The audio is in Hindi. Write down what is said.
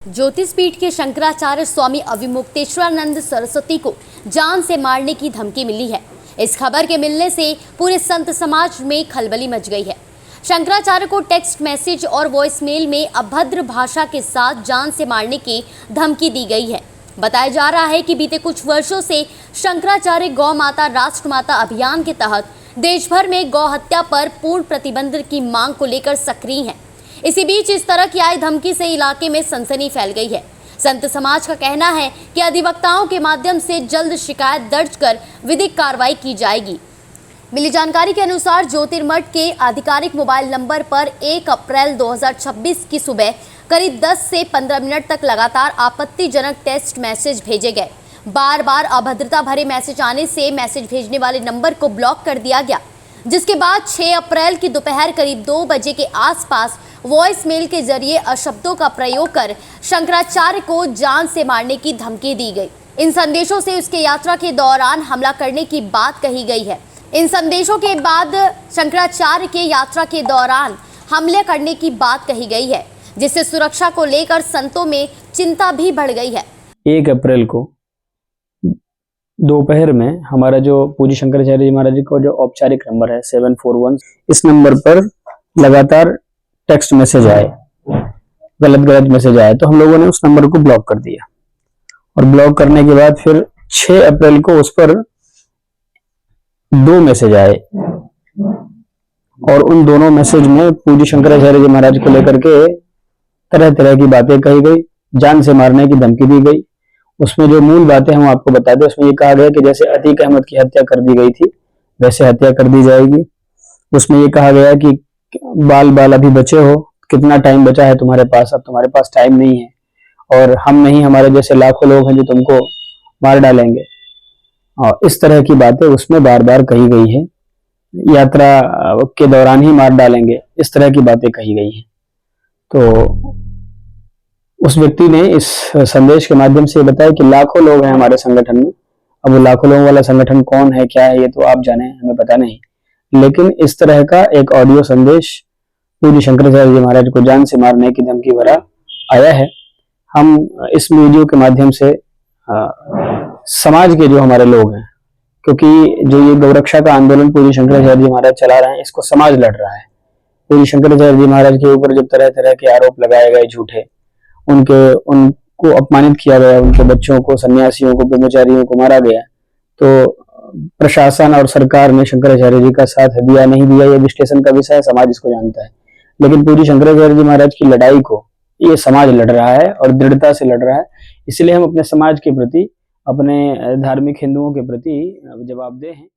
ज्योतिष पीठ के शंकराचार्य स्वामी अविमुक्तेश्वरानंद सरस्वती को जान से मारने की धमकी मिली है। इस खबर के मिलने से पूरे संत समाज में खलबली मच गई है। शंकराचार्य को टेक्स्ट मैसेज और वॉइसमेल में अभद्र भाषा के साथ जान से मारने की धमकी दी गई है। बताया जा रहा है कि बीते कुछ वर्षों से शंकराचार्य गौ माता राष्ट्र माता अभियान के तहत देश भर में गौ हत्या पर पूर्ण प्रतिबंध की मांग को लेकर सक्रिय हैं। इसी बीच इस तरह की आई धमकी से इलाके में सनसनी फैल गई है। संत समाज का कहना है कि अधिवक्ताओं के माध्यम से जल्द शिकायत दर्ज कर विधिक कार्रवाई की जाएगी। मिली जानकारी के अनुसार ज्योतिर्मठ के आधिकारिक मोबाइल नंबर पर 1 अप्रैल 2026 की सुबह करीब 10 से 15 मिनट तक लगातार आपत्तिजनक टेक्स्ट मैसेज भेजे गए। बार बार अभद्रता भरे मैसेज आने से मैसेज भेजने वाले नंबर को ब्लॉक कर दिया गया, जिसके बाद 6 अप्रैल की दोपहर करीब 2 बजे के आसपास वॉइस मेल के जरिए अशब्दों का प्रयोग कर शंकराचार्य को जान से मारने की धमकी दी गई। इन संदेशों से उसके यात्रा के दौरान हमला करने की बात कही गई है। इन संदेशों के बाद शंकराचार्य के यात्रा के दौरान हमले करने की बात कही गई है, जिससे सुरक्षा को लेकर संतों में चिंता भी बढ़ गई है। 1 अप्रैल को दोपहर में हमारा जो पूज्य शंकराचार्य जी महाराज जी का जो औपचारिक नंबर है 741, इस नंबर पर लगातार टेक्स्ट मैसेज आए, गलत मैसेज आए, तो हम लोगों ने उस नंबर को ब्लॉक कर दिया। और ब्लॉक करने के बाद फिर 6 अप्रैल को उस पर 2 मैसेज आए और उन दोनों मैसेज में पूज्य शंकराचार्य जी महाराज को लेकर के तरह तरह की बातें कही गई, जान से मारने की धमकी दी गई। उसमें जो मूल बातें हम आपको बता दें, उसमें ये कहा गया कि जैसे अतीक अहमद की हत्या कर दी गई थी वैसे हत्या कर दी जाएगी। उसमें ये कहा गया कि बाल अभी बचे हो, कितना टाइम बचा है तुम्हारे पास, अब तुम्हारे पास टाइम नहीं है और हम नहीं, हमारे जैसे लाखों लोग हैं जो तुमको मार डालेंगे। और इस तरह की बातें उसमें बार बार कही गई है। यात्रा के दौरान ही मार डालेंगे, इस तरह की बातें कही गई है। तो उस व्यक्ति ने इस संदेश के माध्यम से बताया कि लाखों लोग हैं हमारे संगठन में। अब वो लाखों लोगों वाला संगठन कौन है, क्या है, ये तो आप जाने, हमें पता नहीं, लेकिन इस तरह का एक ऑडियो संदेश पूज्य शंकराचार्य जी महाराज को जान से मारने की धमकी भरा आया है। हम इस वीडियो के माध्यम से समाज के जो हमारे लोग हैं, क्योंकि जो ये गौरक्षा का आंदोलन पूज्य शंकराचार्य जी महाराज चला रहे हैं, इसको समाज लड़ रहा है। पूज्य शंकराचार्य जी महाराज के ऊपर जब तरह तरह के आरोप लगाए गए झूठे, उनको अपमानित किया गया, उनके बच्चों को, सन्यासियों को, ब्रह्मचारियों को मारा गया, तो प्रशासन और सरकार ने शंकराचार्य जी का साथ दिया नहीं दिया, ये विश्लेषण का विषय है, समाज इसको जानता है। लेकिन पूज्य शंकराचार्य जी महाराज की लड़ाई को ये समाज लड़ रहा है और दृढ़ता से लड़ रहा है। इसलिए हम अपने समाज के प्रति, अपने धार्मिक हिंदुओं के प्रति जवाबदेह हैं।